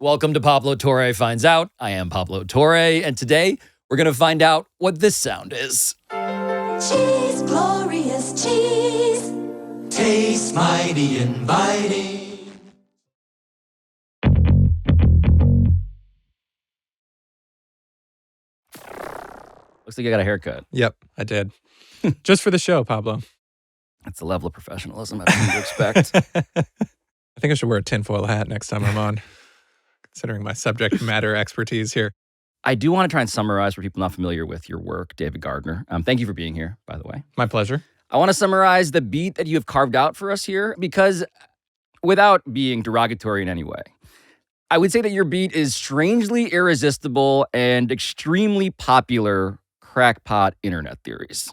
Welcome to Pablo Torre Finds Out. I am Pablo Torre, and today we're going to find out what this sound is. Cheese, glorious cheese. Tastes mighty inviting. Looks like you got a haircut. Yep, I did. Just for the show, Pablo. That's the level of professionalism I don't need to expect. I think I should wear a tinfoil hat next time I'm on, considering my subject matter expertise here. I do want to try and summarize for people not familiar with your work, David Gardner. Thank you for being here, by the way. My pleasure. I want to summarize the beat that you have carved out for us here because, without being derogatory in any way, I would say that your beat is strangely irresistible and extremely popular crackpot internet theories.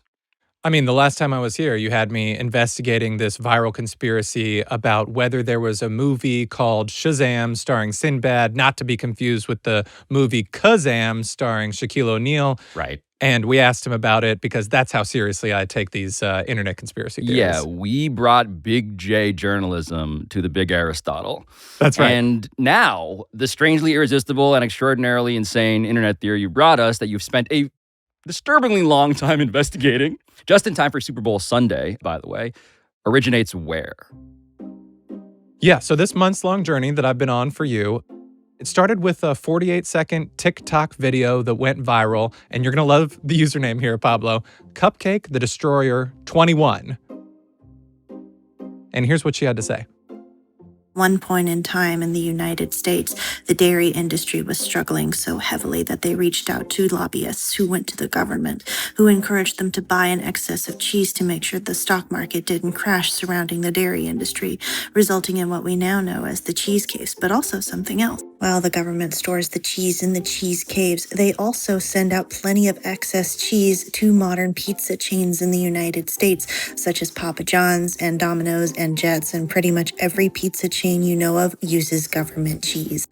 I mean, the last time I was here, you had me investigating this viral conspiracy about whether there was a movie called Shazam starring Sinbad, not to be confused with the movie Kazam starring Shaquille O'Neal. Right. And we asked him about it because that's how seriously I take these internet conspiracy theories. Yeah, we brought Big J journalism to the Big Aristotle. That's right. And now, the strangely irresistible and extraordinarily insane internet theory you brought us that you've spent a disturbingly long time investigating, just in time for Super Bowl Sunday, by the way, originates where? Yeah, so this months-long journey that I've been on for you, it started with a 48-second TikTok video that went viral, and you're going to love the username here, Pablo, Cupcake the Destroyer 21. And here's what she had to say. One point in time in the United States, the dairy industry was struggling so heavily that they reached out to lobbyists who went to the government, who encouraged them to buy an excess of cheese to make sure the stock market didn't crash surrounding the dairy industry, resulting in what we now know as the cheese caves, but also something else. While the government stores the cheese in the cheese caves, they also send out plenty of excess cheese to modern pizza chains in the United States, such as Papa John's and Domino's and Jets, and pretty much every pizza chain you know of uses government cheese.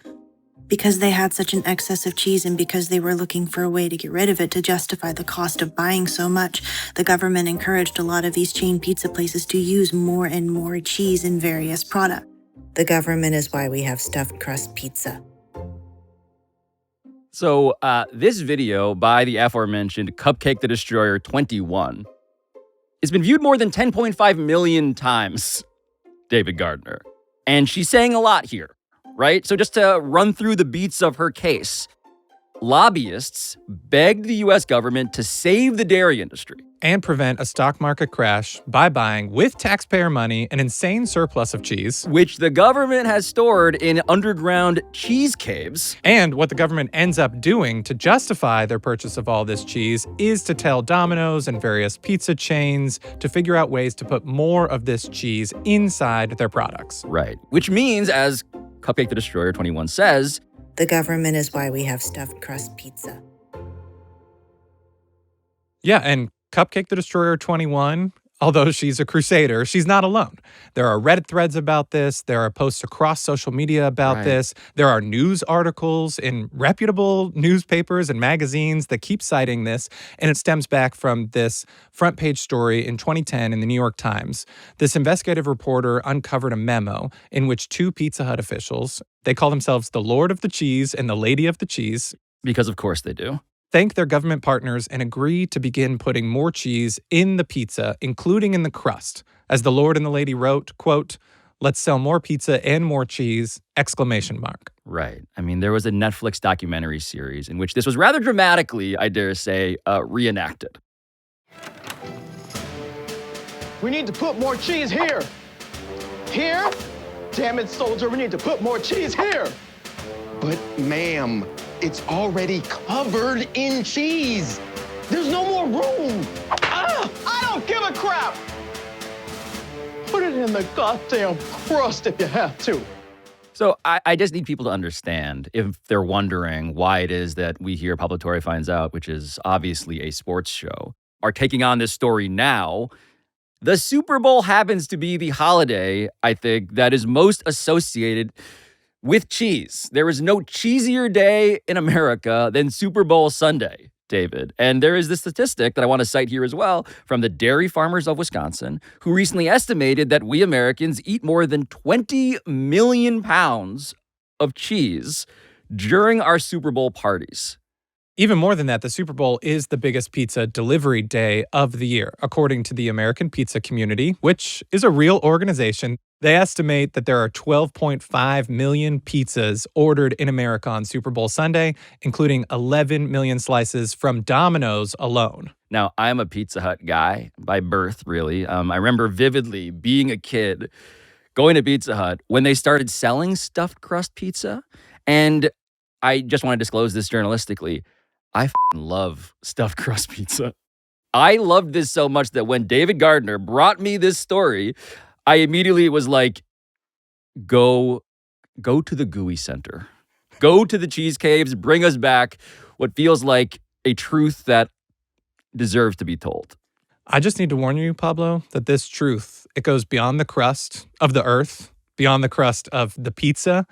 Because they had such an excess of cheese and because they were looking for a way to get rid of it to justify the cost of buying so much, the government encouraged a lot of these chain pizza places to use more and more cheese in various products. The government is why we have stuffed crust pizza. So this video by the aforementioned Cupcake the Destroyer 21 has been viewed more than 10.5 million times, David Gardner. And she's saying a lot here, right? So just to run through the beats of her case, lobbyists begged the U.S. government to save the dairy industry And prevent a stock market crash by buying, with taxpayer money, an insane surplus of cheese. which the government has stored in underground cheese caves. And what the government ends up doing to justify their purchase of all this cheese is to tell Domino's and various pizza chains to figure out ways to put more of this cheese inside their products. Right. Which means, as Cupcake the Destroyer 21 says, The government is why we have stuffed crust pizza. Yeah, and Cupcake the Destroyer 21, although she's a crusader, she's not alone. There are Reddit threads about this. There are posts across social media about Right. this. There are news articles in reputable newspapers and magazines that keep citing this. And it stems back from this front page story in 2010 in the New York Times. This investigative reporter uncovered a memo in which two Pizza Hut officials, they call themselves the Lord of the Cheese and the Lady of the Cheese, because of course they do. thank their government partners and agree to begin putting more cheese in the pizza, including in the crust. As the Lord and the Lady wrote, quote, "Let's sell more pizza and more cheese, exclamation mark." Right. I mean, there was a Netflix documentary series in which this was rather dramatically, I dare say, reenacted. We need to put more cheese here. Here? Damn it, soldier, we need to put more cheese here. But, ma'am, it's already covered in cheese. There's no more room. Ah, I don't give a crap. Put it in the goddamn crust if you have to. So I just need people to understand, if they're wondering why it is that we here, Pablo Torre Finds Out, which is obviously a sports show, are taking on this story now. The Super Bowl happens to be the holiday, I think, that is most associated with cheese. There is no cheesier day in America than Super Bowl Sunday, David. And there is this statistic that I want to cite here as well from the Dairy Farmers of Wisconsin, who recently estimated that we Americans eat more than 20 million pounds of cheese during our Super Bowl parties. Even more than that, the Super Bowl is the biggest pizza delivery day of the year, according to the American Pizza Community, which is a real organization. They estimate that there are 12.5 million pizzas ordered in America on Super Bowl Sunday, including 11 million slices from Domino's alone. Now, I'm a Pizza Hut guy by birth, really. I remember vividly being a kid, going to Pizza Hut when they started selling stuffed crust pizza. And I just want to disclose this journalistically. I love stuffed crust pizza. I loved this so much that when David Gardner brought me this story, I immediately was like, go to the Gooey Center. Go to the cheese caves, bring us back what feels like a truth that deserves to be told. I just need to warn you, Pablo, that this truth, it goes beyond the crust of the earth, beyond the crust of the pizza.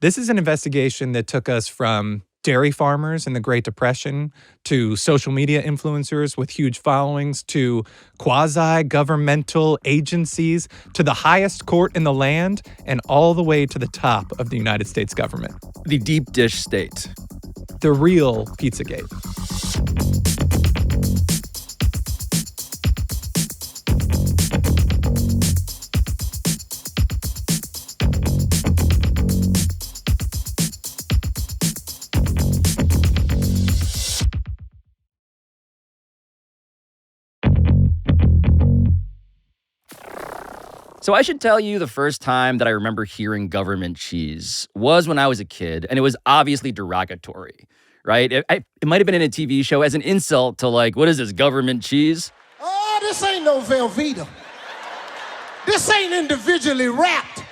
This is an investigation that took us from dairy farmers in the Great Depression to social media influencers with huge followings to quasi-governmental agencies to the highest court in the land and all the way to the top of the United States government. The deep dish state. The real Pizzagate. So I should tell you the first time that I remember hearing government cheese was when I was a kid, and it was obviously derogatory, right? It might have been in a TV show as an insult to like, what is this, government cheese? Oh, this ain't no Velveeta. This ain't individually wrapped.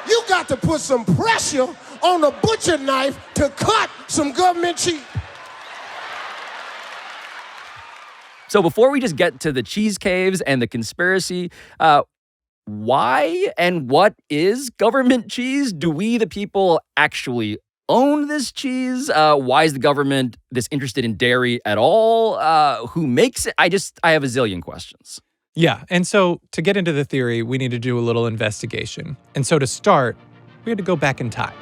You got to put some pressure on a butcher knife to cut some government cheese. So before we just get to the cheese caves and the conspiracy, why and what is government cheese? Do we, the people, actually own this cheese? Why is the government this interested in dairy at all? Who makes it? I have a zillion questions. Yeah, and so to get into the theory, we need to do a little investigation. And so to start, we had to go back in time.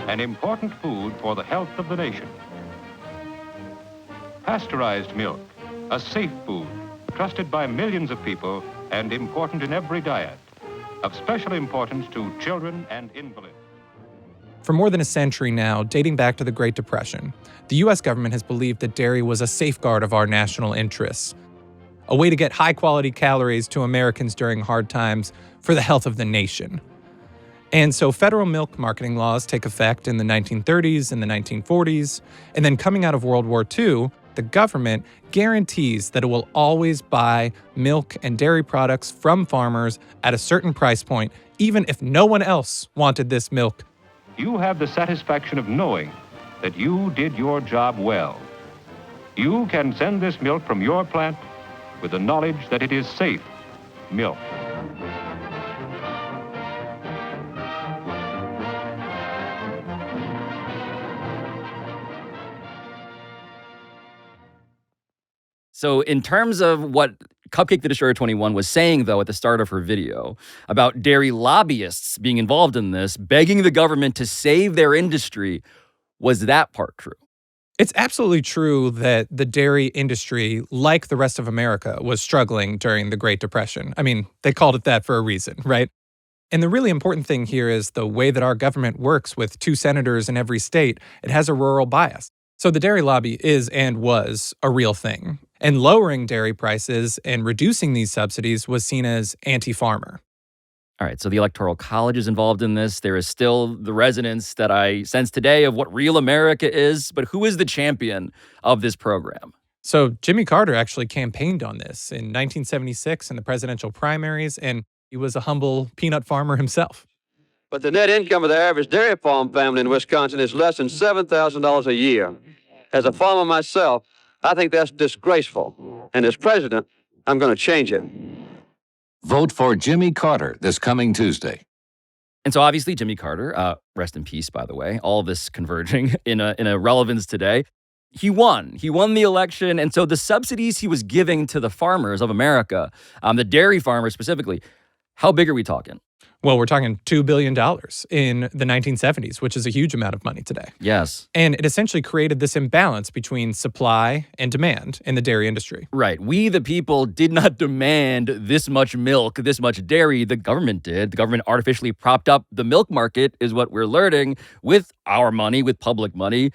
An important food for the health of the nation. Pasteurized milk, a safe food, trusted by millions of people and important in every diet, of special importance to children and invalids. For more than a century now, dating back to the Great Depression, the U.S. government has believed that dairy was a safeguard of our national interests, a way to get high-quality calories to Americans during hard times for the health of the nation. And so federal milk marketing laws take effect in the 1930s and the 1940s, and then coming out of World War II, the government guarantees that it will always buy milk and dairy products from farmers at a certain price point, even if no one else wanted this milk. You have the satisfaction of knowing that you did your job well. You can send this milk from your plant with the knowledge that it is safe milk. So in terms of what Cupcake the Destroyer 21 was saying, though, at the start of her video, about dairy lobbyists being involved in this, begging the government to save their industry, was that part true? It's absolutely true that the dairy industry, like the rest of America, was struggling during the Great Depression. I mean, they called it that for a reason, right? And the really important thing here is the way that our government works with 2 senators in every state. It has a rural bias. So the dairy lobby is and was a real thing. And lowering dairy prices and reducing these subsidies was seen as anti-farmer. All right, so the Electoral College is involved in this. There is still the resonance that I sense today of what real America is, but who is the champion of this program? So Jimmy Carter actually campaigned on this in 1976 in the presidential primaries, and he was a humble peanut farmer himself. But the net income of the average dairy farm family in Wisconsin is less than $7,000 a year. As a farmer myself, I think that's disgraceful. And as president, I'm going to change it. Vote for Jimmy Carter this coming Tuesday. And so obviously Jimmy Carter, rest in peace, by the way, all of this converging in a relevance today. He won. He won the election. And so the subsidies he was giving to the farmers of America, the dairy farmers specifically, how big are we talking? Well, we're talking $2 billion in the 1970s, which is a huge amount of money today. Yes. And it essentially created this imbalance between supply and demand in the dairy industry. Right. We, the people, did not demand this much milk, this much dairy. The government did. The government artificially propped up the milk market, is what we're learning, with our money, with public money.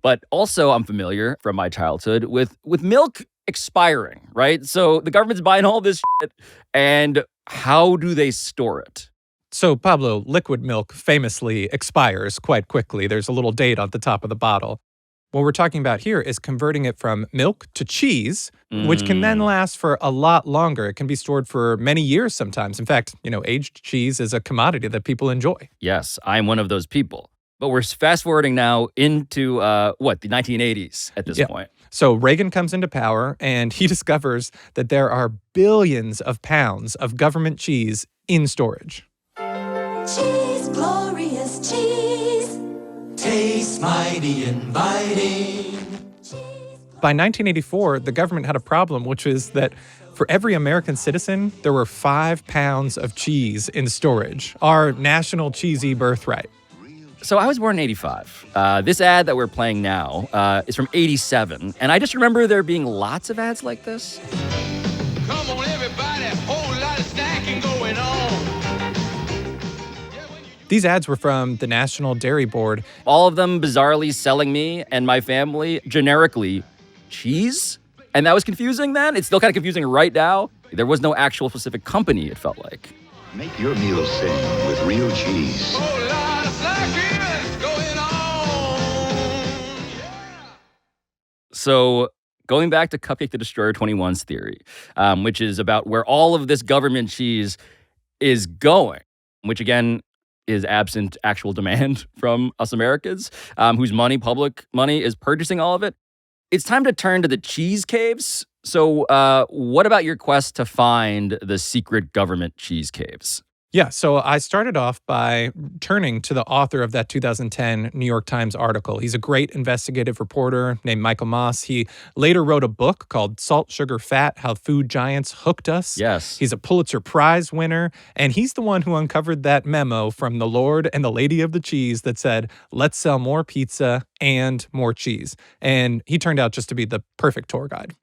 But also, I'm familiar from my childhood with milk expiring, right? So the government's buying all this shit, and how do they store it? So, Pablo, liquid milk famously expires quite quickly. There's a little date on the top of the bottle. What we're talking about here is converting it from milk to cheese, which can then last for a lot longer. It can be stored for many years sometimes. In fact, aged cheese is a commodity that people enjoy. Yes, I'm one of those people. But we're fast forwarding now into, the 1980s at this point. So Reagan comes into power, and he discovers that there are billions of pounds of government cheese in storage. Cheese, glorious cheese. Tastes mighty inviting. By 1984, the government had a problem, which is that for every American citizen, there were 5 pounds of cheese in storage, our national cheesy birthright. So I was born in 85. This ad that we're playing now is from 87. And I just remember there being lots of ads like this. Come on, everybody, whole lot of snacking going on. These ads were from the National Dairy Board. All of them bizarrely selling me and my family generically cheese. And that was confusing then. It's still kind of confusing right now. There was no actual specific company, it felt like. Make your meal sing with real cheese. Whole lot of snacking going on. So going back to Cupcake the Destroyer 21's theory, which is about where all of this government cheese is going, which again is absent actual demand from us Americans, whose public money, is purchasing all of it. It's time to turn to the cheese caves. So what about your quest to find the secret government cheese caves? Yeah, so I started off by turning to the author of that 2010 New York Times article. He's a great investigative reporter named Michael Moss. He later wrote a book called Salt, Sugar, Fat, How Food Giants Hooked Us. Yes. He's a Pulitzer Prize winner, and he's the one who uncovered that memo from the Lord and the Lady of the Cheese that said, let's sell more pizza and more cheese. And he turned out just to be the perfect tour guide.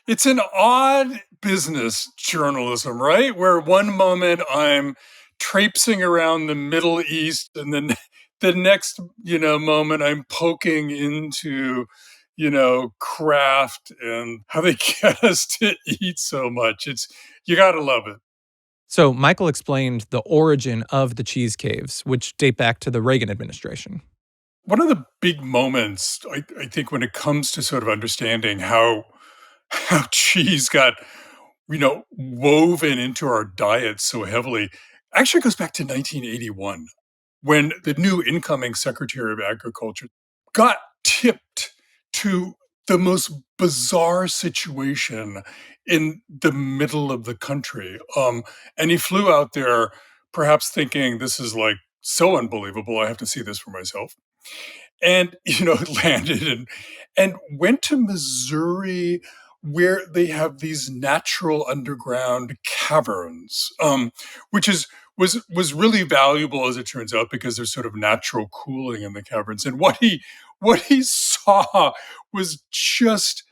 It's an odd business, journalism, right? Where one moment I'm traipsing around the Middle East, and then the next, moment I'm poking into, craft and how they get us to eat so much. You gotta love it. So Michael explained the origin of the cheese caves, which date back to the Reagan administration. One of the big moments, I think, when it comes to sort of understanding how cheese got, woven into our diets so heavily, actually goes back to 1981, when the new incoming Secretary of Agriculture got tipped to the most bizarre situation in the middle of the country. And he flew out there perhaps thinking, this is like so unbelievable, I have to see this for myself. And, landed and went to Missouri, where they have these natural underground caverns, which was really valuable, as it turns out, because there's sort of natural cooling in the caverns. And what he saw was just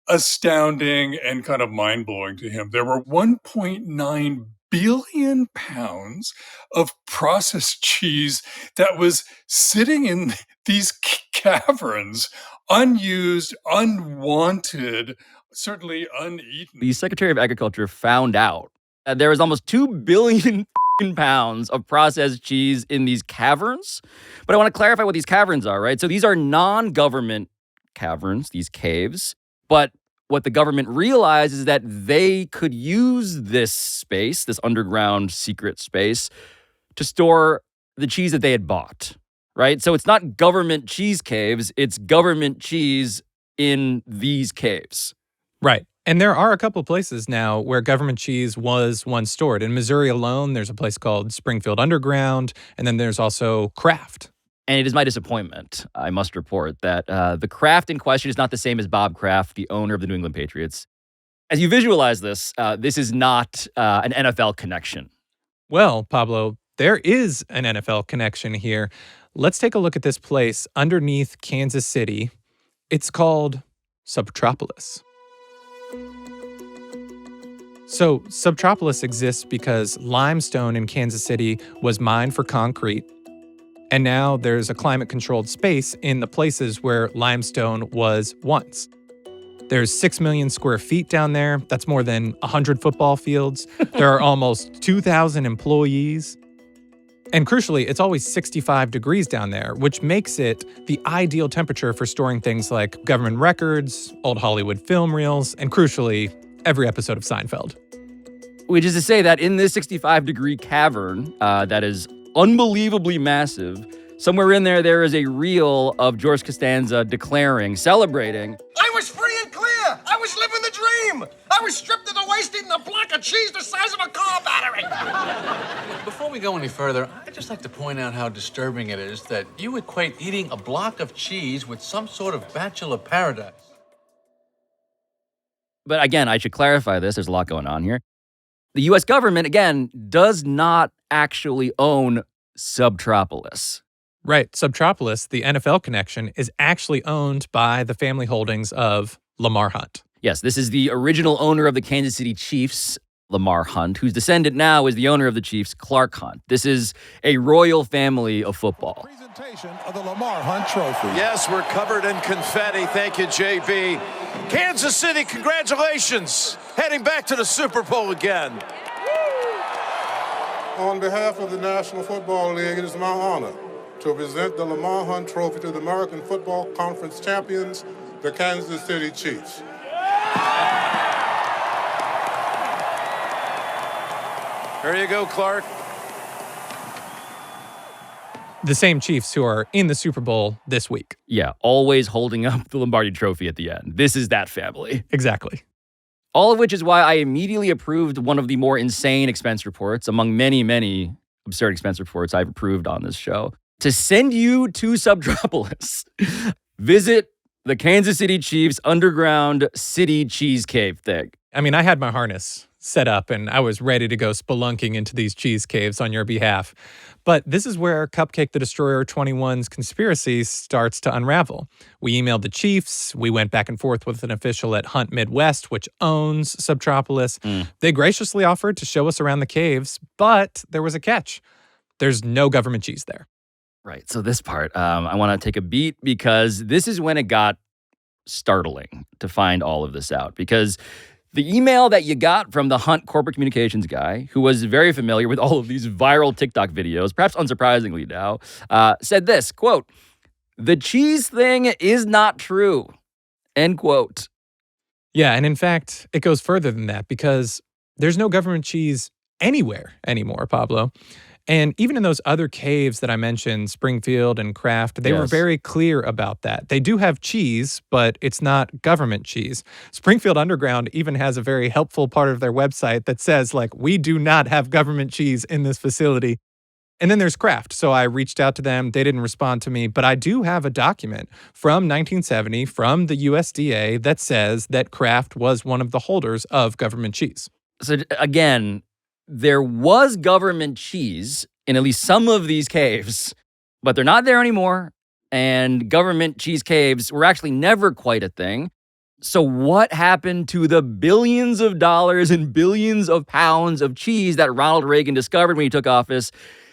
astounding and kind of mind-blowing to him. There were 1.9 billion pounds of processed cheese that was sitting in these caverns, unused, unwanted, certainly uneaten. The Secretary of Agriculture found out that there was almost 2 billion pounds of processed cheese in these caverns. But I want to clarify what these caverns are, right? So these are non-government caverns, these caves. But what the government realized is that they could use this space, this underground secret space, to store the cheese that they had bought, right? So it's not government cheese caves, it's government cheese in these caves. Right. And there are a couple places now where government cheese was once stored. In Missouri alone, there's a place called Springfield Underground, and then there's also Kraft. And it is my disappointment, I must report, that the Kraft in question is not the same as Bob Kraft, the owner of the New England Patriots. As you visualize this, this is not an NFL connection. Well, Pablo, there is an NFL connection here. Let's take a look at this place underneath Kansas City. It's called Subtropolis. So, Subtropolis exists because limestone in Kansas City was mined for concrete. And now there's a climate-controlled space in the places where limestone was once. There's 6 million square feet down there. That's more than 100 football fields. There are almost 2,000 employees. And crucially, it's always 65 degrees down there, which makes it the ideal temperature for storing things like government records, old Hollywood film reels, and crucially, every episode of Seinfeld. Which is to say that in this 65-degree cavern that is unbelievably massive, somewhere in there is a reel of George Costanza declaring, celebrating, I was free and clear. I was living the dream. I was stripped to the waist eating a block of cheese the size of a car battery. Before we go any further, I'd just like to point out how disturbing it is that you equate eating a block of cheese with some sort of bachelor paradise. But again, I should clarify this. There's a lot going on here. The U.S. government, again, does not actually own Subtropolis. Right. Subtropolis, the NFL connection, is actually owned by the family holdings of Lamar Hunt. Yes, this is the original owner of the Kansas City Chiefs, Lamar Hunt, whose descendant now is the owner of the Chiefs, Clark Hunt. This is a royal family of football. Presentation of the Lamar Hunt Trophy. Yes, we're covered in confetti. Thank you, JB. Kansas City, congratulations. Heading back to the Super Bowl again. On behalf of the National Football League, it is my honor to present the Lamar Hunt Trophy to the American Football Conference champions, the Kansas City Chiefs. There you go, Clark. The same Chiefs who are in the Super Bowl this week. Yeah, always holding up the Lombardi Trophy at the end. This is that family. Exactly. All of which is why I immediately approved one of the more insane expense reports, among many, many absurd expense reports I've approved on this show, to send you to Subtropolis. Visit the Kansas City Chiefs underground city cheese cave thing. I mean, I had my harness set up and I was ready to go spelunking into these cheese caves on your behalf. But this is where Cupcake the Destroyer 21's conspiracy starts to unravel. We emailed the Chiefs. We went back and forth with an official at Hunt Midwest, which owns Subtropolis. They graciously offered to show us around the caves, but there was a catch. There's no government cheese there. Right. So this part, I want to take a beat because this is when it got startling to find all of this out. Because the email that you got from the Hunt corporate communications guy, who was very familiar with all of these viral TikTok videos, perhaps unsurprisingly now, said this, quote, "The cheese thing is not true," end quote. Yeah, and in fact, it goes further than that because there's no government cheese anywhere anymore, Pablo. And even in those other caves that I mentioned, Springfield and Kraft, they were very clear about that. They do have cheese, but it's not government cheese. Springfield Underground even has a very helpful part of their website that says, like, we do not have government cheese in this facility. And then there's Kraft. So I reached out to them. They didn't respond to me. But I do have a document from 1970 from the USDA that says that Kraft was one of the holders of government cheese. So again, there was government cheese in at least some of these caves, but they're not there anymore. And government cheese caves were actually never quite a thing. So what happened to the billions of dollars and billions of pounds of cheese that Ronald Reagan discovered when he took office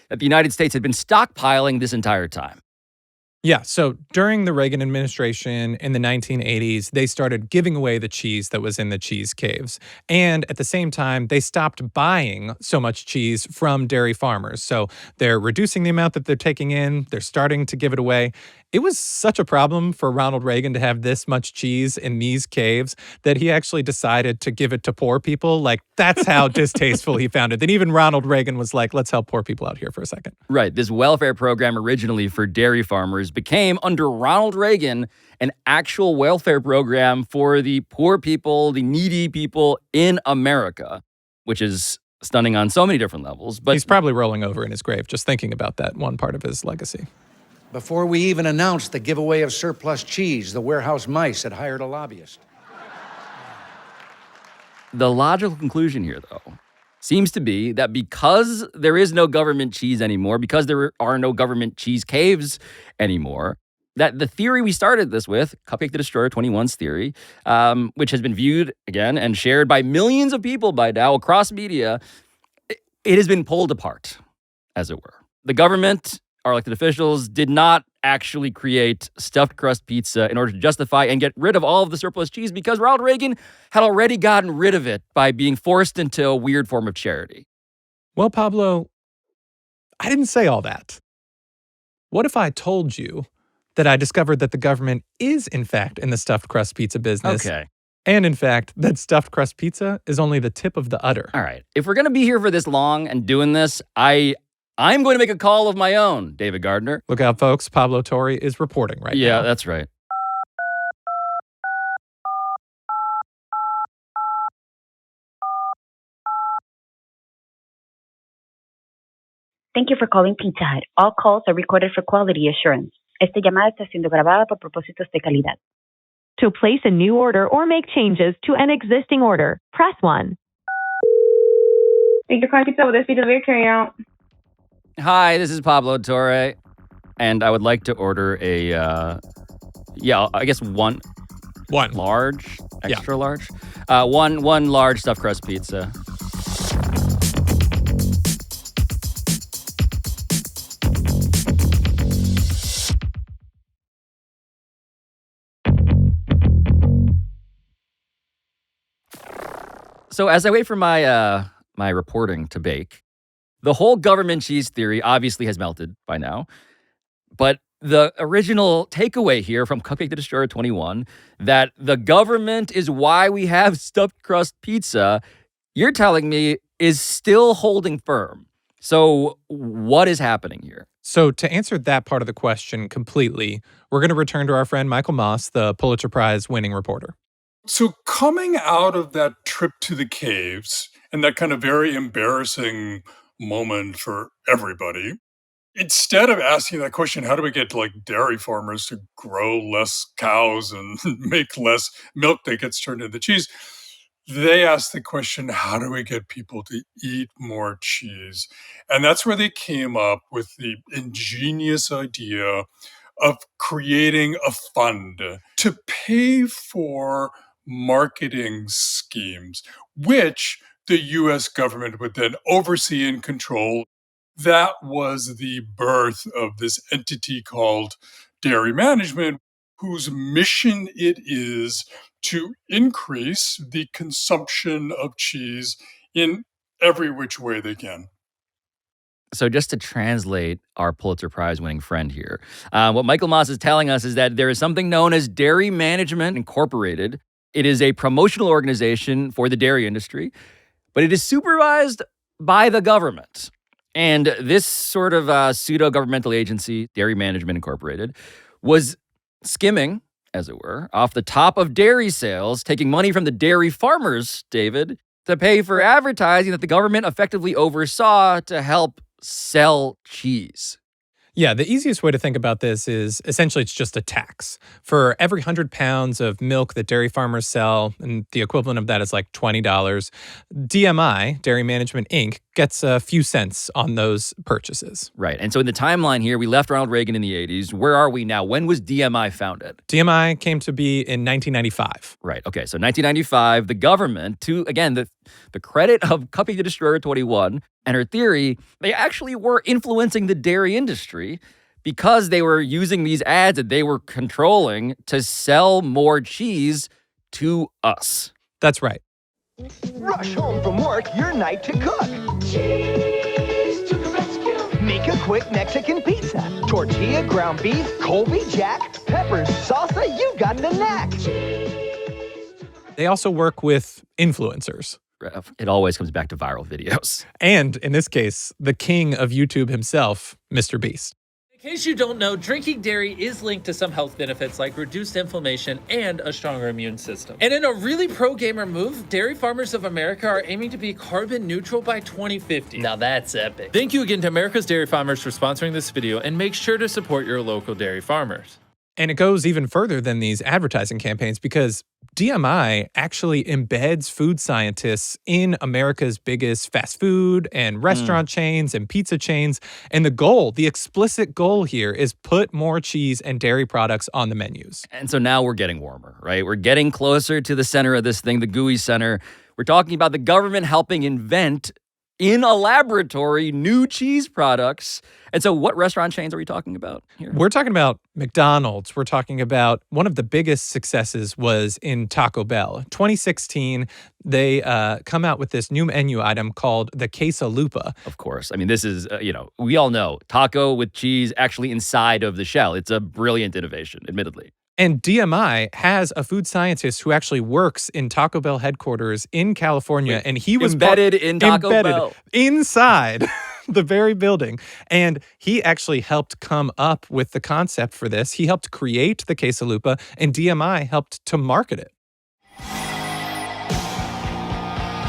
that the United States had been stockpiling this entire time? Yeah, so during the Reagan administration in the 1980s, they started giving away the cheese that was in the cheese caves. And at the same time, they stopped buying so much cheese from dairy farmers. So they're reducing the amount that they're taking in. They're starting to give it away. It was such a problem for Ronald Reagan to have this much cheese in these caves that he actually decided to give it to poor people. Like, that's how distasteful he found it. Then even Ronald Reagan was like, let's help poor people out here for a second. Right. This welfare program originally for dairy farmers became, under Ronald Reagan, an actual welfare program for the poor people, the needy people in America, which is stunning on so many different levels. But he's probably rolling over in his grave just thinking about that one part of his legacy. Before we even announced the giveaway of surplus cheese, the warehouse mice had hired a lobbyist. The logical conclusion here, though, seems to be that because there is no government cheese anymore, because there are no government cheese caves anymore, that the theory we started this with, Cupcake the Destroyer 21's theory, which has been viewed again and shared by millions of people by now across media, it has been pulled apart, as it were. The government, our elected officials, did not actually create stuffed crust pizza in order to justify and get rid of all of the surplus cheese because Ronald Reagan had already gotten rid of it by being forced into a weird form of charity. Well, Pablo, I didn't say all that. What if I told you that I discovered that the government is, in fact, in the stuffed crust pizza business? Okay. And, in fact, that stuffed crust pizza is only the tip of the udder. All right. If we're going to be here for this long and doing this, I'm going to make a call of my own, David Gardner. Look out, folks. Pablo Torre is reporting right now. Yeah, that's right. Thank you for calling Pizza Hut. All calls are recorded for quality assurance. Esta llamada está siendo grabada por propósitos de calidad. To place a new order or make changes to an existing order, press 1. Thank you for calling Pizza Hut. This delivery carry out. Hi, this is Pablo Torre, and I would like to order a, I guess one large, extra large, one large stuffed crust pizza. So as I wait for my my reporting to bake, the whole government cheese theory obviously has melted by now. But the original takeaway here from Cupcake the Destroyer 21, that the government is why we have stuffed crust pizza, you're telling me is still holding firm. So what is happening here? So to answer that part of the question completely, we're going to return to our friend Michael Moss, the Pulitzer Prize winning reporter. So coming out of that trip to the caves and that kind of very embarrassing moment for everybody, instead of asking that question, how do we get like dairy farmers to grow less cows and make less milk that gets turned into cheese, they asked the question, how do we get people to eat more cheese? And that's where they came up with the ingenious idea of creating a fund to pay for marketing schemes, which the US government would then oversee and control. That was the birth of this entity called Dairy Management, whose mission it is to increase the consumption of cheese in every which way they can. So just to translate our Pulitzer Prize winning friend here, what Michael Moss is telling us is that there is something known as Dairy Management Incorporated. It is a promotional organization for the dairy industry, but it is supervised by the government. And this sort of pseudo-governmental agency, Dairy Management Incorporated, was skimming, as it were, off the top of dairy sales, taking money from the dairy farmers, David, to pay for advertising that the government effectively oversaw to help sell cheese. Yeah, the easiest way to think about this is essentially it's just a tax. For every 100 pounds of milk that dairy farmers sell, and the equivalent of that is like $20, DMI, Dairy Management Inc., gets a few cents on those purchases. Right. And so in the timeline here, we left Ronald Reagan in the 80s. Where are we now? When was DMI founded? DMI came to be in 1995. Right. Okay. So 1995, the government, to, again, the credit of Cupcake the Destroyer 21 and her theory, they actually were influencing the dairy industry because they were using these ads that they were controlling to sell more cheese to us. That's right. Rush home from work, your night to cook. Cheese to the rescue. Make a quick Mexican pizza. Tortilla, ground beef, Colby Jack, peppers, salsa, you got the knack. They also work with influencers. It always comes back to viral videos. And in this case, the king of YouTube himself, MrBeast. In case you don't know, drinking dairy is linked to some health benefits like reduced inflammation and a stronger immune system. And in a really pro-gamer move, Dairy Farmers of America are aiming to be carbon neutral by 2050. Now that's epic. Thank you again to America's Dairy Farmers for sponsoring this video, and make sure to support your local dairy farmers. And it goes even further than these advertising campaigns because DMI actually embeds food scientists in America's biggest fast food and restaurant chains and pizza chains. And the goal, the explicit goal here is put more cheese and dairy products on the menus. And so now we're getting warmer, right? We're getting closer to the center of this thing, the gooey center. We're talking about the government helping invent in a laboratory new cheese products. And so what restaurant chains are we talking about here? We're talking about McDonald's. We're talking about one of the biggest successes was in Taco Bell. 2016, they come out with this new menu item called the quesalupa. Of course. I mean, this is, we all know taco with cheese actually inside of the shell. It's a brilliant innovation, admittedly. And DMI has a food scientist who actually works in Taco Bell headquarters in California. And he was embedded in Taco Bell. Inside the very building. And he actually helped come up with the concept for this. He helped create the quesalupa, and DMI helped to market it.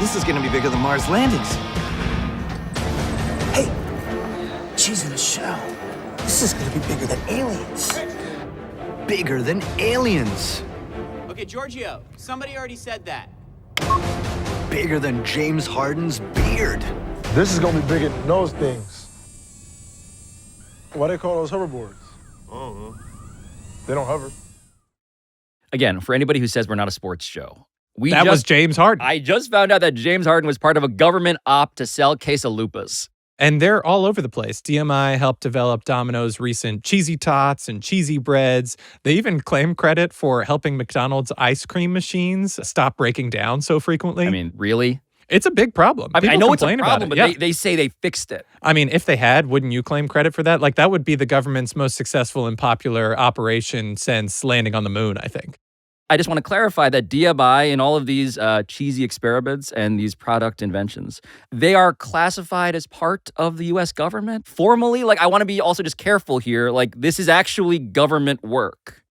This is going to be bigger than Mars landings. Hey, cheese in a shell. This is going to be bigger than aliens. Bigger than aliens. Okay, Giorgio, somebody already said that. Bigger than James Harden's beard. This is gonna be bigger than those things. Why they call those hoverboards? I don't know. They don't hover. Again, for anybody who says we're not a sports show, that was James Harden. I just found out that James Harden was part of a government op to sell quesalupas. And they're all over the place. DMI helped develop Domino's recent cheesy tots and cheesy breads. They even claim credit for helping McDonald's ice cream machines stop breaking down so frequently. I mean, really? It's a big problem. I mean, I know it's a problem, but they say they fixed it. I mean, if they had, wouldn't you claim credit for that? Like, that would be the government's most successful and popular operation since landing on the moon, I think. I just want to clarify that DMI and all of these cheesy experiments and these product inventions, they are classified as part of the U.S. government formally. Like, I want to be also just careful here. Like, this is actually government work.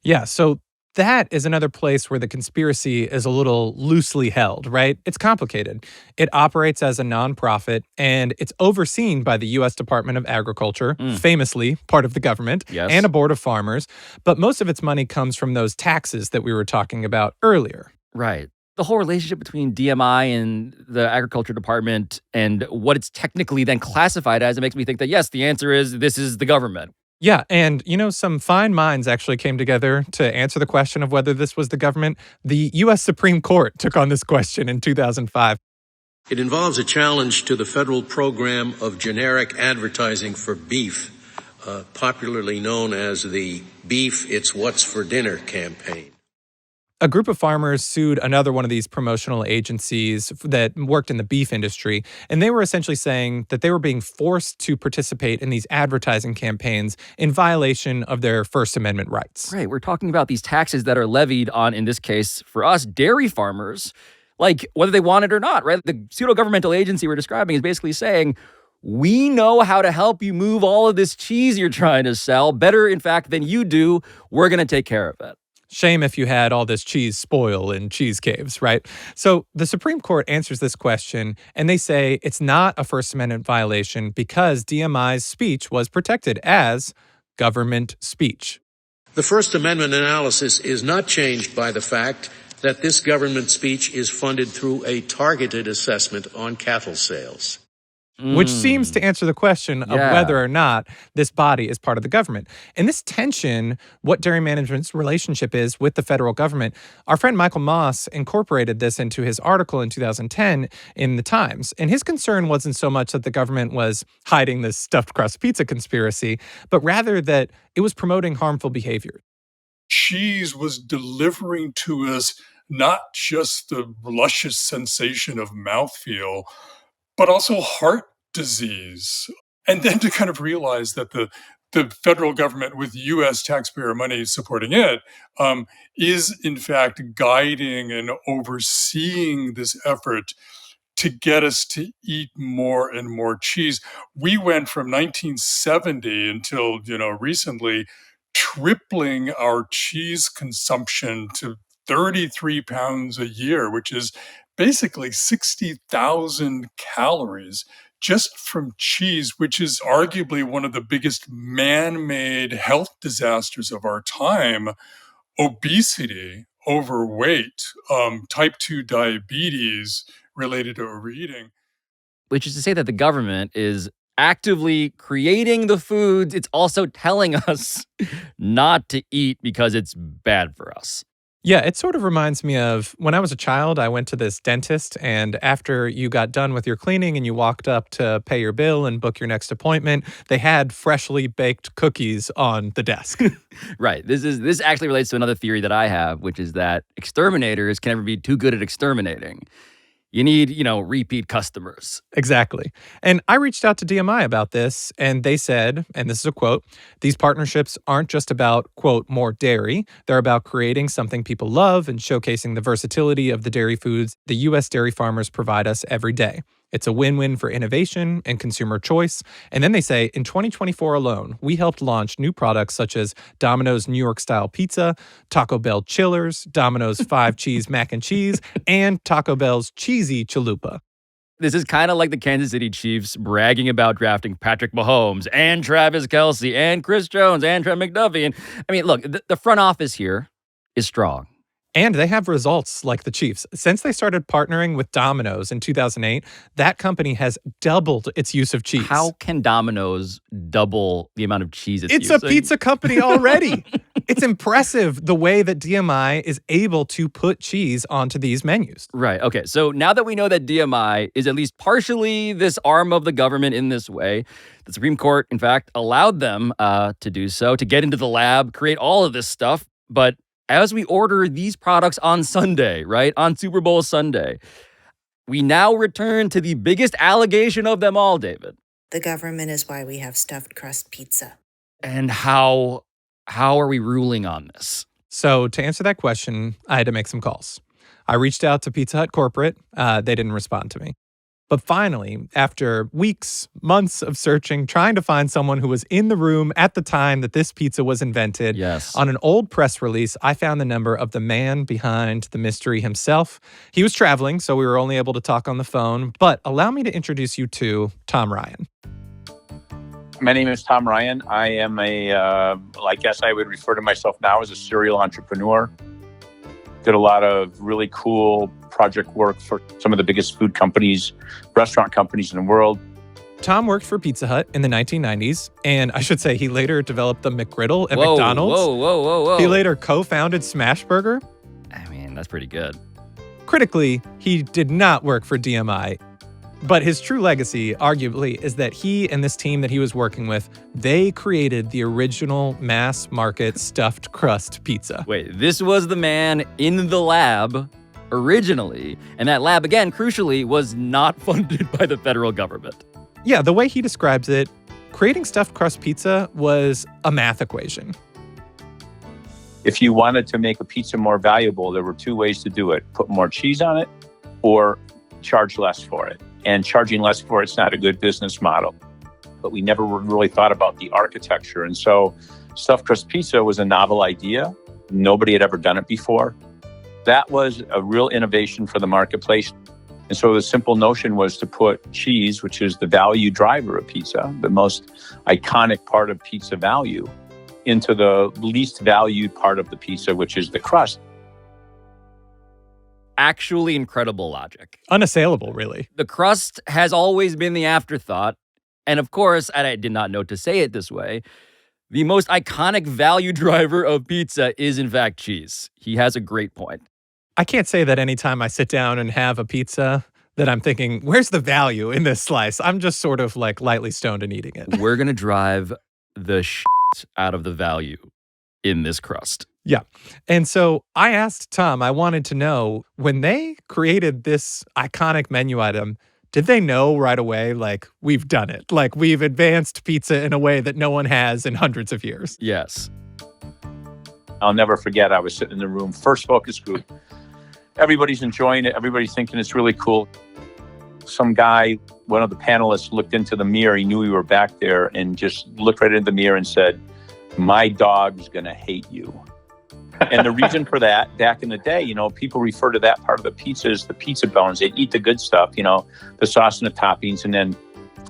Yeah, so that is another place where the conspiracy is a little loosely held, right? It's complicated. It operates as a nonprofit, and it's overseen by the U.S. Department of Agriculture, famously part of the government, and a board of farmers. But most of its money comes from those taxes that we were talking about earlier. Right. The whole relationship between DMI and the Agriculture Department and what it's technically then classified as, it makes me think that, yes, the answer is this is the government. Yeah, and some fine minds actually came together to answer the question of whether this was the government. The U.S. Supreme Court took on this question in 2005. It involves a challenge to the federal program of generic advertising for beef, popularly known as the Beef It's What's for Dinner campaign. A group of farmers sued another one of these promotional agencies that worked in the beef industry, and they were essentially saying that they were being forced to participate in these advertising campaigns in violation of their First Amendment rights. Right. We're talking about these taxes that are levied on, in this case, for us, dairy farmers, like whether they want it or not, right? The pseudo-governmental agency we're describing is basically saying, we know how to help you move all of this cheese you're trying to sell better, in fact, than you do. We're going to take care of it. Shame if you had all this cheese spoil in cheese caves, right? So the Supreme Court answers this question, and they say it's not a First Amendment violation because DMI's speech was protected as government speech. The First Amendment analysis is not changed by the fact that this government speech is funded through a targeted assessment on cattle sales. Which seems to answer the question of whether or not this body is part of the government. And this tension, what dairy management's relationship is with the federal government, our friend Michael Moss incorporated this into his article in 2010 in The Times. And his concern wasn't so much that the government was hiding this stuffed crust pizza conspiracy, but rather that it was promoting harmful behavior. Cheese was delivering to us not just the luscious sensation of mouthfeel, but also heart disease. And then to kind of realize that the federal government with U.S. taxpayer money supporting it is in fact guiding and overseeing this effort to get us to eat more and more cheese. We went from 1970 until, recently, tripling our cheese consumption to 33 pounds a year, which is basically 60,000 calories just from cheese, which is arguably one of the biggest man-made health disasters of our time. Obesity, overweight, type 2 diabetes related to overeating. Which is to say that the government is actively creating the foods it's also telling us not to eat because it's bad for us. Yeah, it sort of reminds me of when I was a child, I went to this dentist, and after you got done with your cleaning and you walked up to pay your bill and book your next appointment, they had freshly baked cookies on the desk. Right. This actually relates to another theory that I have, which is that exterminators can never be too good at exterminating. You need, repeat customers. Exactly. And I reached out to DMI about this, and they said, and this is a quote, "These partnerships aren't just about, quote, more dairy. They're about creating something people love and showcasing the versatility of the dairy foods the U.S. dairy farmers provide us every day. It's a win-win for innovation and consumer choice." And then they say, in 2024 alone, we helped launch new products such as Domino's New York-style pizza, Taco Bell chillers, Domino's 5-cheese mac and cheese, and Taco Bell's cheesy chalupa. This is kind of like the Kansas City Chiefs bragging about drafting Patrick Mahomes and Travis Kelce and Chris Jones and Trent McDuffie. And I mean, look, the front office here is strong. And they have results like the Chiefs. Since they started partnering with Domino's in 2008, that company has doubled its use of cheese. How can Domino's double the amount of cheese it's It's using? a pizza company already. It's impressive the way that DMI is able to put cheese onto these menus. Right. Okay. So now that we know that DMI is at least partially this arm of the government in this way, the Supreme Court, in fact, allowed them to do so, to get into the lab, create all of this stuff. But as we order these products on Sunday, right, on Super Bowl Sunday, we now return to the biggest allegation of them all, David. The government is why we have stuffed crust pizza. And how are we ruling on this? So to answer that question, I had to make some calls. I reached out to Pizza Hut corporate. They didn't respond to me. But finally, after weeks, months of searching, trying to find someone who was in the room at the time that this pizza was invented, on an old press release, I found the number of the man behind the mystery himself. He was traveling, so we were only able to talk on the phone. But allow me to introduce you to Tom Ryan. My name is Tom Ryan. I am I guess I would refer to myself now as a serial entrepreneur. Did a lot of really cool project work for some of the biggest food companies, restaurant companies in the world. Tom worked for Pizza Hut in the 1990s, and I should say he later developed the McGriddle at McDonald's. Whoa. He later co-founded Smashburger. I mean, that's pretty good. Critically, he did not work for DMI. But his true legacy, arguably, is that he and this team that he was working with, they created the original mass market stuffed crust pizza. Wait, this was the man in the lab originally, and that lab, again, crucially, was not funded by the federal government. Yeah, the way he describes it, creating stuffed crust pizza was a math equation. If you wanted to make a pizza more valuable, there were two ways to do it. Put more cheese on it or charge less for it. And charging less for it's not a good business model. But we never really thought about the architecture. And so stuffed crust pizza was a novel idea. Nobody had ever done it before. That was a real innovation for the marketplace. And so the simple notion was to put cheese, which is the value driver of pizza, the most iconic part of pizza value, into the least valued part of the pizza, which is the crust. Actually incredible logic. Unassailable, really. The crust has always been the afterthought. And of course, and I did not know to say it this way, the most iconic value driver of pizza is, in fact, cheese. He has a great point. I can't say that anytime I sit down and have a pizza that I'm thinking, where's the value in this slice? I'm just sort of like lightly stoned and eating it. We're going to drive the shit out of the value in this crust. Yeah. And so I asked Tom, I wanted to know, when they created this iconic menu item, did they know right away, like, we've done it? Like, we've advanced pizza in a way that no one has in hundreds of years? Yes. I'll never forget, I was sitting in the room, first focus group. Everybody's enjoying it. Everybody's thinking it's really cool. some guy, one of the panelists, looked into the mirror. He knew we were back there and just looked right into the mirror and said, "My dog's going to hate you." And the reason for that, back in the day, people refer to that part of the pizza as the pizza bones. They'd eat the good stuff, the sauce and the toppings, and then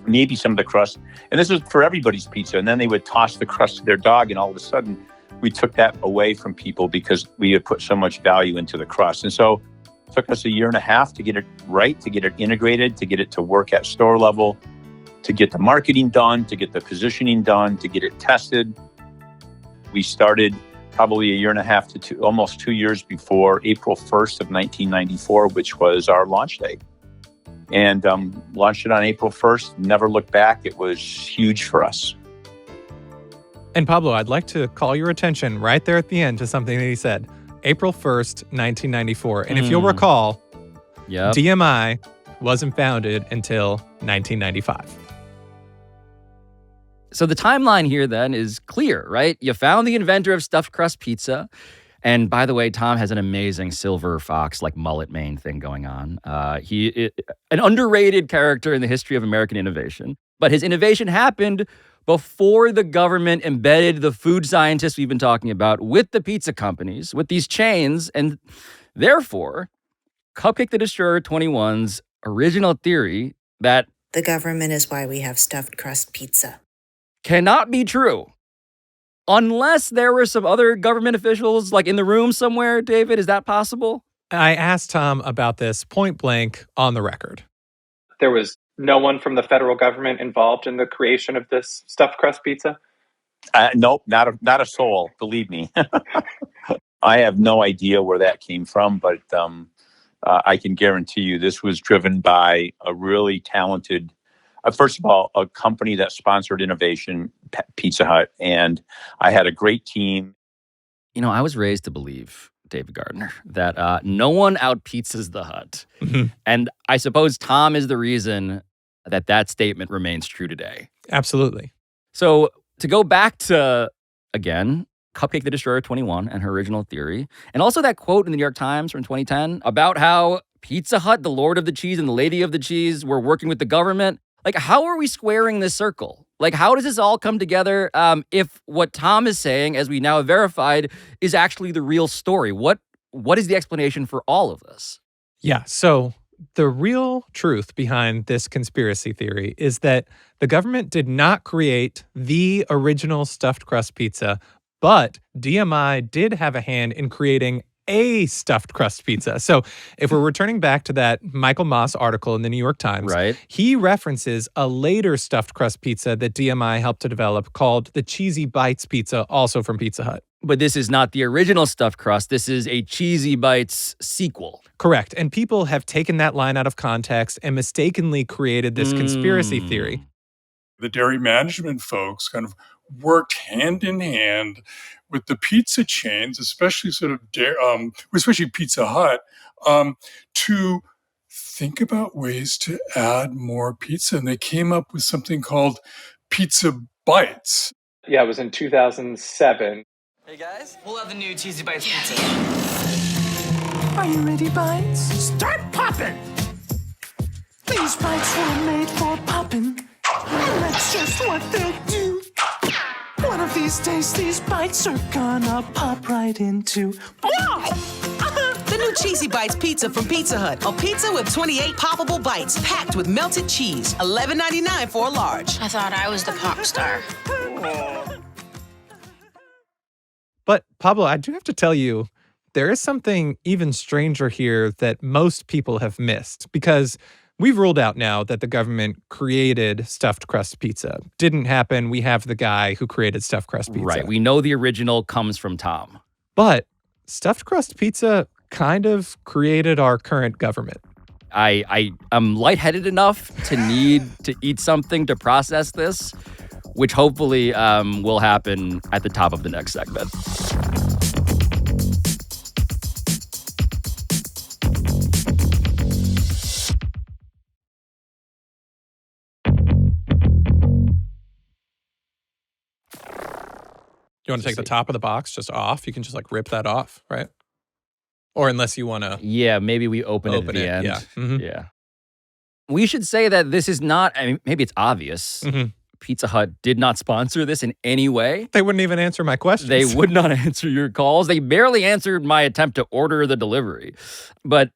maybe some of the crust. And this was for everybody's pizza. And then they would toss the crust to their dog, and all of a sudden, we took that away from people because we had put so much value into the crust. And so it took us a year and a half to get it right, to get it integrated, to get it to work at store level, to get the marketing done, to get the positioning done, to get it tested. We started probably a year and a half to almost 2 years before April 1st of 1994, which was our launch day. And launched it on April 1st, never looked back. It was huge for us. And Pablo, I'd like to call your attention right there at the end to something that he said. April 1st, 1994. And if you'll recall, DMI wasn't founded until 1995. So the timeline here then is clear, right? You found the inventor of stuffed crust pizza. And by the way, Tom has an amazing silver fox, like mullet mane thing going on. An underrated character in the history of American innovation. But his innovation happened before the government embedded the food scientists we've been talking about with the pizza companies, with these chains. And therefore, Cupcake the Destroyer 21's original theory that the government is why we have stuffed crust pizza cannot be true. Unless there were some other government officials like in the room somewhere, David, is that possible? I asked Tom about this point blank on the record. There was no one from the federal government involved in the creation of this stuffed crust pizza? Nope, not a soul, believe me. I have no idea where that came from, but I can guarantee you this was driven by a really talented, first of all, a company that sponsored innovation, Pizza Hut, and I had a great team. I was raised to believe, David Gardner, that no one out-pizzas the Hut. Mm-hmm. And I suppose Tom is the reason that statement remains true today. Absolutely. So to go back to, again, Cupcake the Destroyer 21 and her original theory, and also that quote in the New York Times from 2010 about how Pizza Hut, the Lord of the Cheese and the Lady of the Cheese, were working with the government. Like, how are we squaring this circle? Like, how does this all come together if what Tom is saying, as we now have verified, is actually the real story? What is the explanation for all of this? Yeah, so the real truth behind this conspiracy theory is that the government did not create the original stuffed crust pizza, but DMI did have a hand in creating a stuffed crust pizza. So if we're returning back to that Michael Moss article in the New York Times, he references a later stuffed crust pizza that DMI helped to develop called the Cheesy Bites pizza, also from Pizza Hut. But this is not the original stuffed crust. This is a Cheesy Bites sequel. Correct. And people have taken that line out of context and mistakenly created this conspiracy theory. The dairy management folks kind of worked hand in hand with the pizza chains, especially especially Pizza Hut, to think about ways to add more pizza. And they came up with something called Pizza Bites. Yeah, it was in 2007. Hey guys, we'll have the new Cheesy Bites pizza. Are you ready, Bites? Start popping! These bites were made for popping, and that's just what they'll do. One of these days, these bites are gonna pop right into. The new Cheesy Bites pizza from Pizza Hut. A pizza with 28 poppable bites packed with melted cheese. $11.99 for a large. I thought I was the pop star. But Pablo, I do have to tell you, there is something even stranger here that most people have missed, because we've ruled out now that the government created stuffed crust pizza. Didn't happen. We have the guy who created stuffed crust pizza. Right. We know the original comes from Tom. But stuffed crust pizza kind of created our current government. I am lightheaded enough to need to eat something to process this, which hopefully will happen at the top of the next segment. You want to take the top of the box just off? You can just like rip that off, right? Or unless you want to. Yeah, maybe we open it at the end. Yeah. Mm-hmm. Yeah. We should say that this is not, I mean, maybe it's obvious. Pizza Hut did not sponsor this in any way. They wouldn't even answer my questions. They would not answer your calls. They barely answered my attempt to order the delivery. But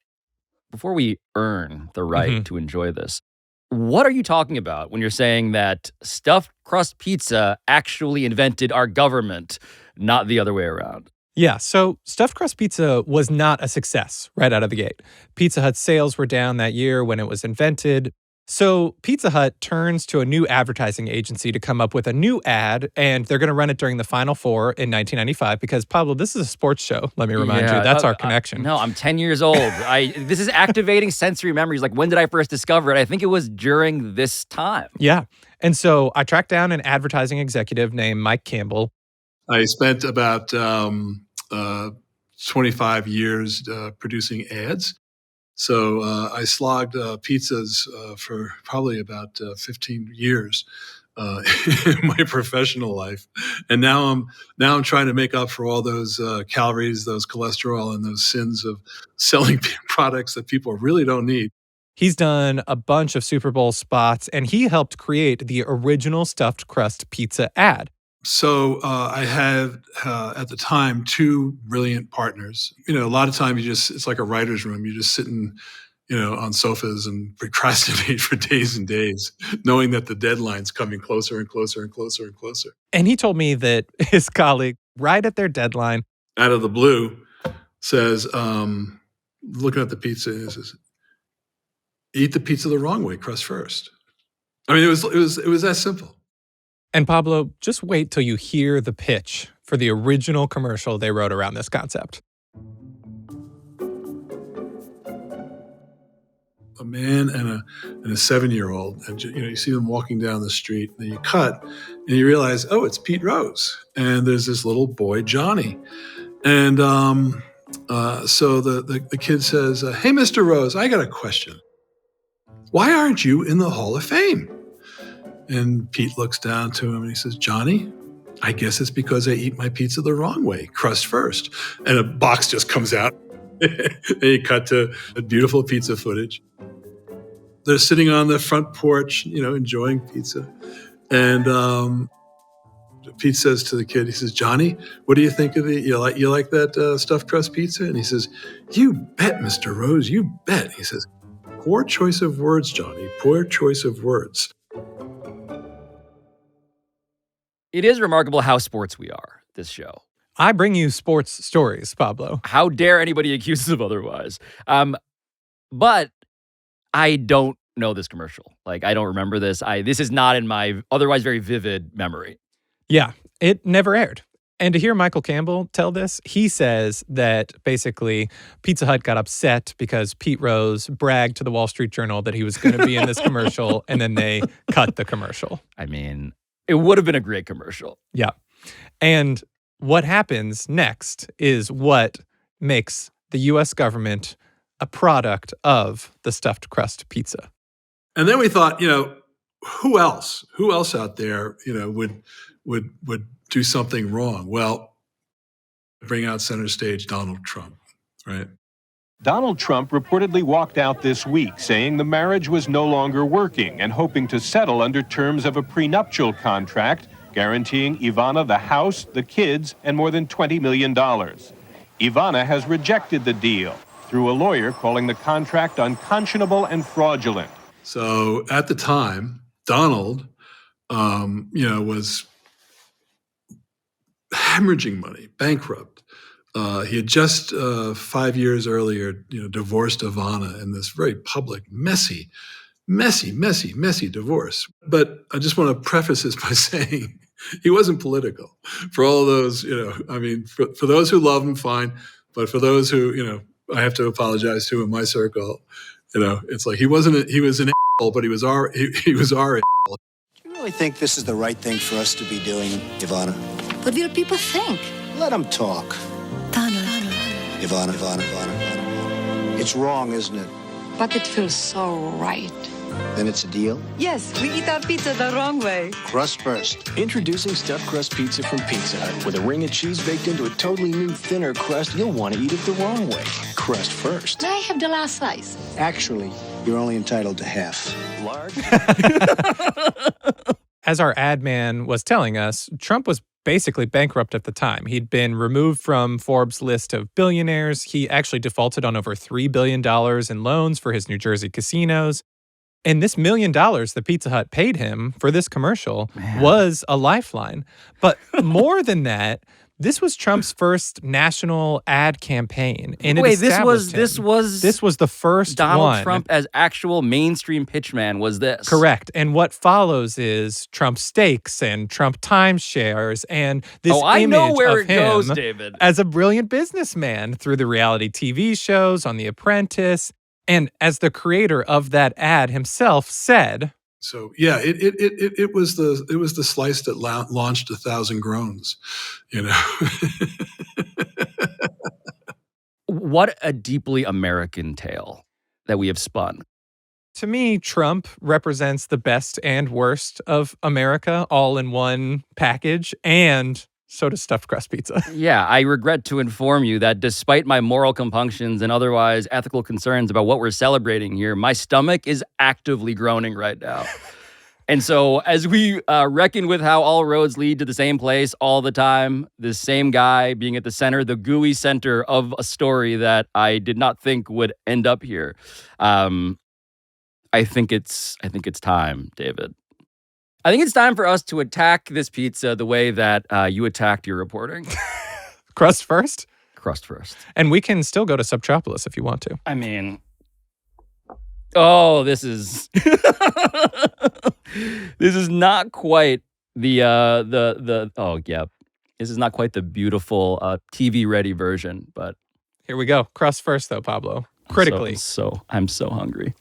before we earn the right to enjoy this, what are you talking about when you're saying that stuffed crust pizza actually invented our government, not the other way around? Yeah, so stuffed crust pizza was not a success right out of the gate. Pizza Hut's sales were down that year when it was invented. So Pizza Hut turns to a new advertising agency to come up with a new ad, and they're going to run it during the Final Four in 1995 because, Pablo, this is a sports show, let me remind you. That's our connection. No, I'm 10 years old. This is activating sensory memories. Like, when did I first discover it? I think it was during this time. Yeah. And so I tracked down an advertising executive named Mike Campbell. I spent about 25 years producing ads. So I slogged pizzas for probably about 15 years in my professional life, and now I'm trying to make up for all those calories, those cholesterol, and those sins of selling products that people really don't need. He's done a bunch of Super Bowl spots, and he helped create the original stuffed crust pizza ad. So I had, at the time, two brilliant partners. You know, a lot of time it's like a writer's room. You're just sitting, on sofas and procrastinate for days and days, knowing that the deadline's coming closer and closer and closer and closer. And he told me that his colleague, right at their deadline, out of the blue, says, looking at the pizza, and he says, "Eat the pizza the wrong way, crust first." I mean, it was that simple. And Pablo, just wait till you hear the pitch for the original commercial they wrote around this concept. A man and a 7-year-old, and you see them walking down the street, and then you cut, and you realize, oh, it's Pete Rose, and there's this little boy, Johnny, and so the kid says, "Hey, Mr. Rose, I got a question. Why aren't you in the Hall of Fame?" And Pete looks down to him and he says, "Johnny, I guess it's because I eat my pizza the wrong way, crust first." And a box just comes out. And you cut to a beautiful pizza footage. They're sitting on the front porch, enjoying pizza. And Pete says to the kid, he says, "Johnny, what do you think of you like that stuffed crust pizza?" And he says, "You bet, Mr. Rose, you bet." He says, "Poor choice of words, Johnny, poor choice of words." It is remarkable how sports we are, this show. I bring you sports stories, Pablo. How dare anybody accuse us of otherwise? But I don't know this commercial. Like, I don't remember this. This is not in my otherwise very vivid memory. Yeah, it never aired. And to hear Michael Campbell tell this, he says that basically Pizza Hut got upset because Pete Rose bragged to the Wall Street Journal that he was going to be in this commercial, and then they cut the commercial. I mean, it would have been a great commercial. Yeah. And what happens next is what makes the U.S. government a product of the stuffed crust pizza. And then we thought, who else out there, would do something wrong? Well, bring out center stage Donald Trump, right? Donald Trump reportedly walked out this week saying the marriage was no longer working and hoping to settle under terms of a prenuptial contract guaranteeing Ivana the house, the kids, and more than $20 million. Ivana has rejected the deal through a lawyer calling the contract unconscionable and fraudulent. So at the time, Donald, was hemorrhaging money, bankrupt. He had just 5 years earlier, divorced Ivana in this very public, messy divorce. But I just want to preface this by saying he wasn't political. For all of those, for those who love him, fine. But for those who, I have to apologize to in my circle, it's like he was an asshole, but he was our asshole. Do you really think this is the right thing for us to be doing, Ivana? What will people think? Let them talk. Donald. Ivana. It's wrong, isn't it? But it feels so right. Then it's a deal? Yes, we eat our pizza the wrong way. Crust first. Introducing Stuffed Crust Pizza from Pizza Hut. With a ring of cheese baked into a totally new, thinner crust, you'll want to eat it the wrong way. Crust first. May I have the last slice? Actually, You're only entitled to half. Large? As our ad man was telling us, Trump was basically bankrupt at the time. He'd been removed from Forbes' list of billionaires. He actually defaulted on over $3 billion in loans for his New Jersey casinos. And this $1 million that Pizza Hut paid him for this commercial was a lifeline. But more than that, this was Trump's first national ad campaign. And Wait, this was the first Donald one. Trump as actual mainstream pitchman was this. Correct. And what follows is Trump stakes and Trump timeshares and this I know image where of it goes, him David. as a brilliant businessman through the reality TV shows on The Apprentice. And as the creator of that ad himself said, So yeah, it was the slice that launched 1,000 groans, you know. What a deeply American tale that we have spun. to me, Trump represents the best and worst of America all in one package, and so does stuffed crust pizza. Yeah, I regret to inform you that despite my moral compunctions and otherwise ethical concerns about what we're celebrating here, my stomach is actively groaning right now. And so as we reckon with how all roads lead to the same place all the time, this same guy being at the center, the gooey center of a story that I did not think would end up here, I think it's time, David. I think it's time for us to attack this pizza the way that you attacked your reporting. Crust first? Crust first. And we can still go to Subtropolis if you want to. I mean, oh, this is this is not quite the oh yeah, this is not quite the beautiful TV ready version, but here we go. Crust first though, Pablo. Critically. I'm so hungry.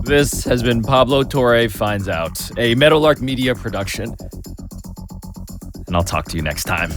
This has been Pablo Torre Finds Out, a Meadowlark Media production. And I'll talk to you next time.